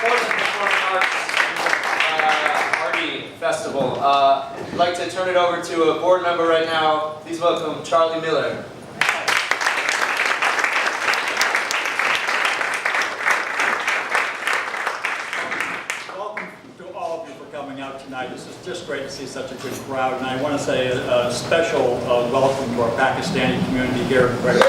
important performing arts festival. I'd like to turn it over to a board member right now. Please welcome Charlie Miller. Welcome to all of you for coming out tonight. This is just great to see such a good crowd, and I want to say a special welcome to our Pakistani community here in Brighton.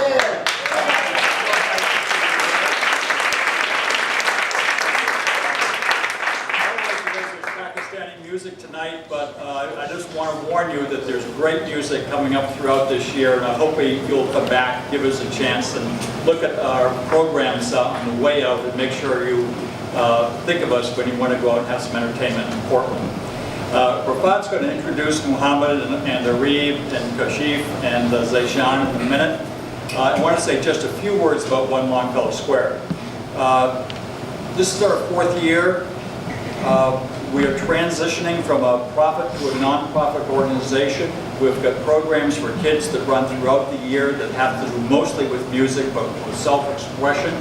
Music tonight, but I just want to warn you that there's great music coming up throughout this year, and I hope you'll come back, give us a chance, and look at our programs on the way out, and make sure you think of us when you want to go out and have some entertainment in Portland. Rafat's going to introduce Muhammad and Arieb and Kashif and Zayshan in a minute. I want to say just a few words about One Longfellow Square. This is our 4th year. We are transitioning from a profit to a non-profit organization. We've got programs for kids that run throughout the year that have to do mostly with music, but with self-expression.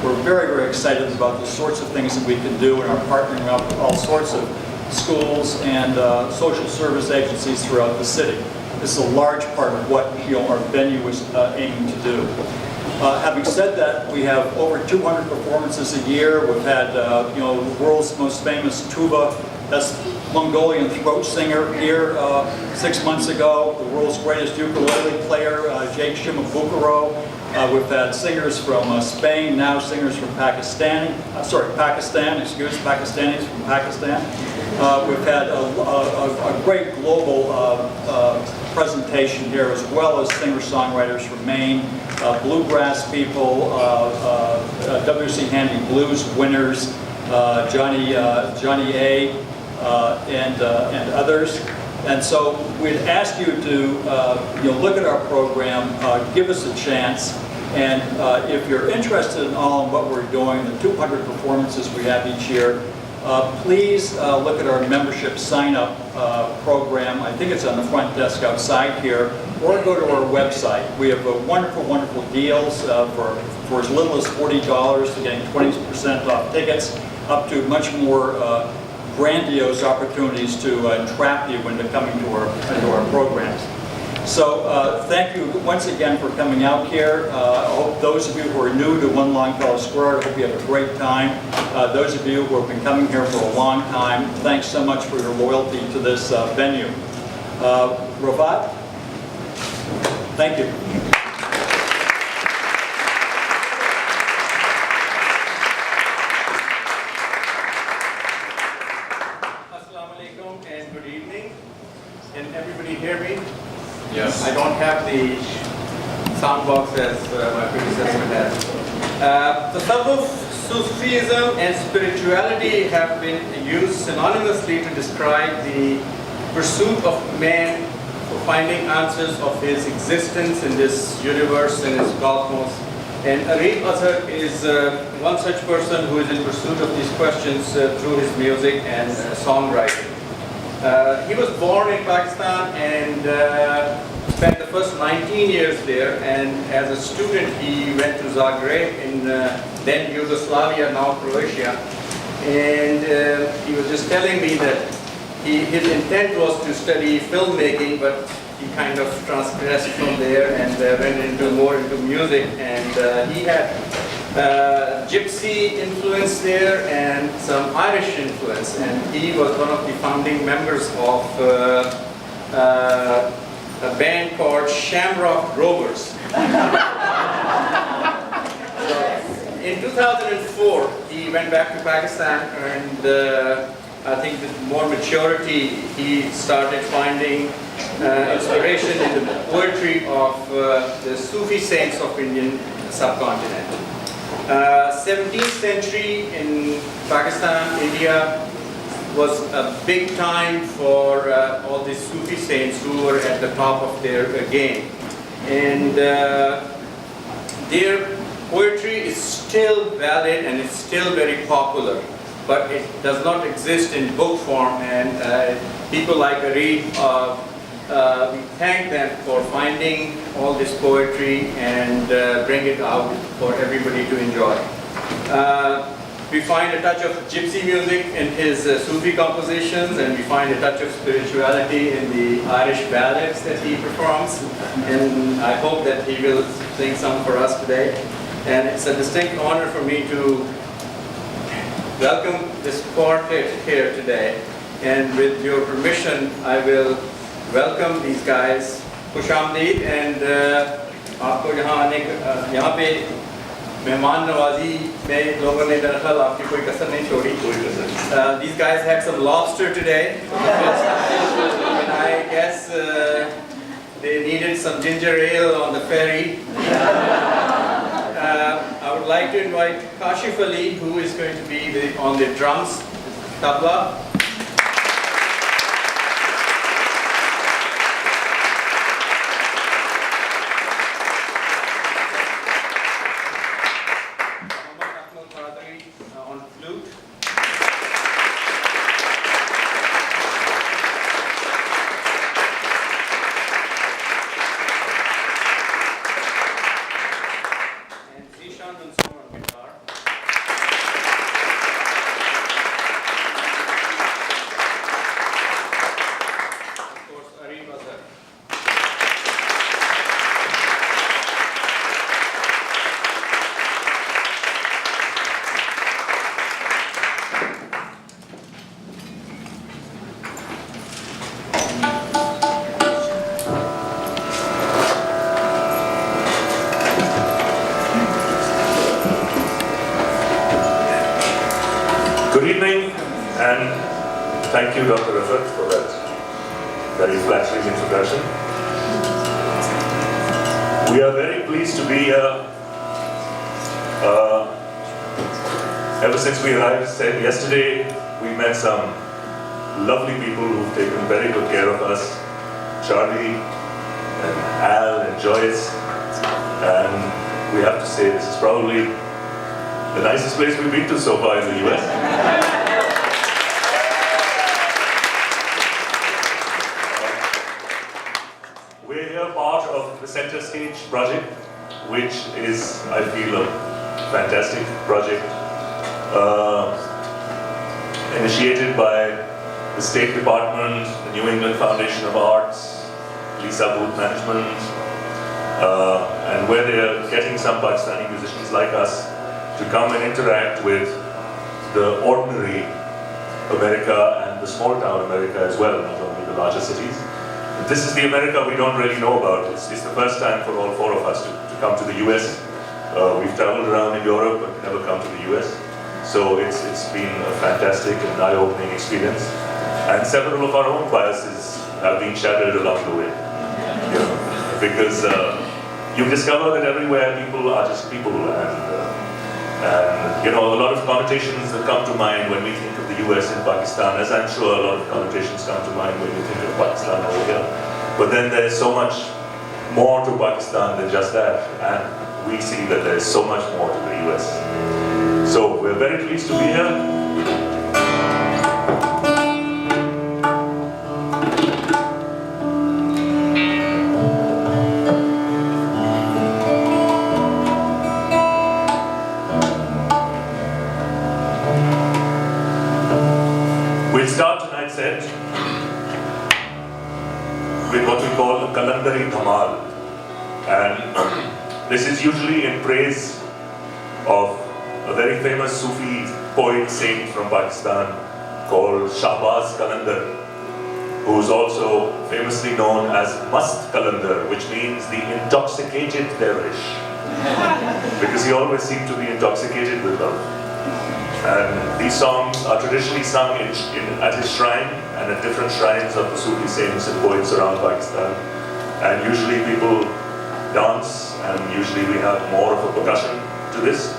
We're very, very excited about the sorts of things that we can do, and are partnering up with all sorts of schools and social service agencies throughout the city. This is a large part of what our venue is aiming to do. Having said that, we have over 200 performances a year. We've had, the world's most famous tuba, that's Mongolian throat singer here 6 months ago. The world's greatest ukulele player, Jake Shimabukuro. We've had singers from Spain, now singers from Pakistanis from Pakistan. We've had a great global presentation here, as well as singer-songwriters from Maine, bluegrass people, W.C. Handy Blues winners, Johnny A. And others. And so we'd ask you to look at our program, give us a chance, and if you're interested in all in what we're doing, the 200 performances we have each year, please look at our membership sign-up program. I think it's on the front desk outside here, or go to our website. We have wonderful, wonderful deals for as little as $40 to getting 20% off tickets, up to much more grandiose opportunities to trap you into coming to our programs. So thank you once again for coming out here. I hope those of you who are new to One Longfellow Square, I hope you have a great time. Those of you who have been coming here for a long time, thanks so much for your loyalty to this venue. Rafat, thank you. And good evening. Can everybody hear me? Yes. I don't have the sound box as my predecessor had. Tasawwuf, Sufism, and spirituality have been used synonymously to describe the pursuit of man for finding answers of his existence in this universe and its cosmos. And Arieb Azhar is one such person who is in pursuit of these questions through his music and songwriting. He was born in Pakistan and spent the first 19 years there, and as a student he went to Zagreb in then Yugoslavia, now Croatia, and he was just telling me that his intent was to study filmmaking, but he kind of transgressed from there and went more into music, and he had gypsy influence there and some Irish influence, and he was one of the founding members of a band called Shamrock Rovers. So, in 2004 he went back to Pakistan, and I think with more maturity he started finding inspiration in the poetry of the Sufi saints of Indian subcontinent. 17th century in Pakistan, India was a big time for all these Sufi saints who were at the top of their game. And their poetry is still valid and it's still very popular, but it does not exist in book form, and people like Arieb, we thank them for finding all this poetry and bring it out for everybody to enjoy. We find a touch of gypsy music in his Sufi compositions, and we find a touch of spirituality in the Irish ballads that he performs. And I hope that he will sing some for us today. And it's a distinct honor for me to welcome this quartet here today. And with your permission, I will welcome these guys. Khush Aamdeed, and आपको यहाँ पे मेहमान नवाजी में लोगों ने दरअसल आपकी कोई कसर नहीं छोड़ी. These guys had some lobster today, and I guess they needed some ginger ale on the ferry. I would like to invite Kashif Ali, who is going to be on the drums, tabla. On flute. And Zishan Mansoor on guitar. Of course, Arieb Azhar. Good evening, and thank you, Dr. Azhar, for that very flattering introduction. We are very pleased to be here. Ever since we arrived yesterday, we met some lovely people who've taken very good care of us. Charlie, and Al, and Joyce, and we have to say this is probably the nicest place we've been to so far in the US. We're here part of the Center Stage project, which is, I feel, a fantastic project initiated by the State Department, the New England Foundation of Arts, Lisa Booth Management, and where they are getting some Pakistani musicians like us to come and interact with the ordinary America and the small town America as well, not only the larger cities. This is the America we don't really know about. It's the first time for all four of us to come to the US. We've traveled around in Europe but never come to the US. So it's been a fantastic and eye-opening experience. And several of our own biases have been shattered along the way. You know, because you discover that everywhere people are just people, and you know, a lot of connotations that come to mind when we think of the US and Pakistan, as I'm sure a lot of connotations come to mind when you think of Pakistan over here. But then there's so much more to Pakistan than just that, and we see that there's so much more to the US. So we're very pleased to be here. We'll start tonight's set with what we call a Kalandari Dhamal, and this is usually in praise of a very famous Sufi poet saint from Pakistan called Shahbaz Qalandar, who is also famously known as Mast Qalandar, which means the intoxicated dervish, because he always seemed to be intoxicated with love. And these songs are traditionally sung at his shrine and at different shrines of the Sufi saints and poets around Pakistan. And usually people dance, and usually we have more of a percussion to this.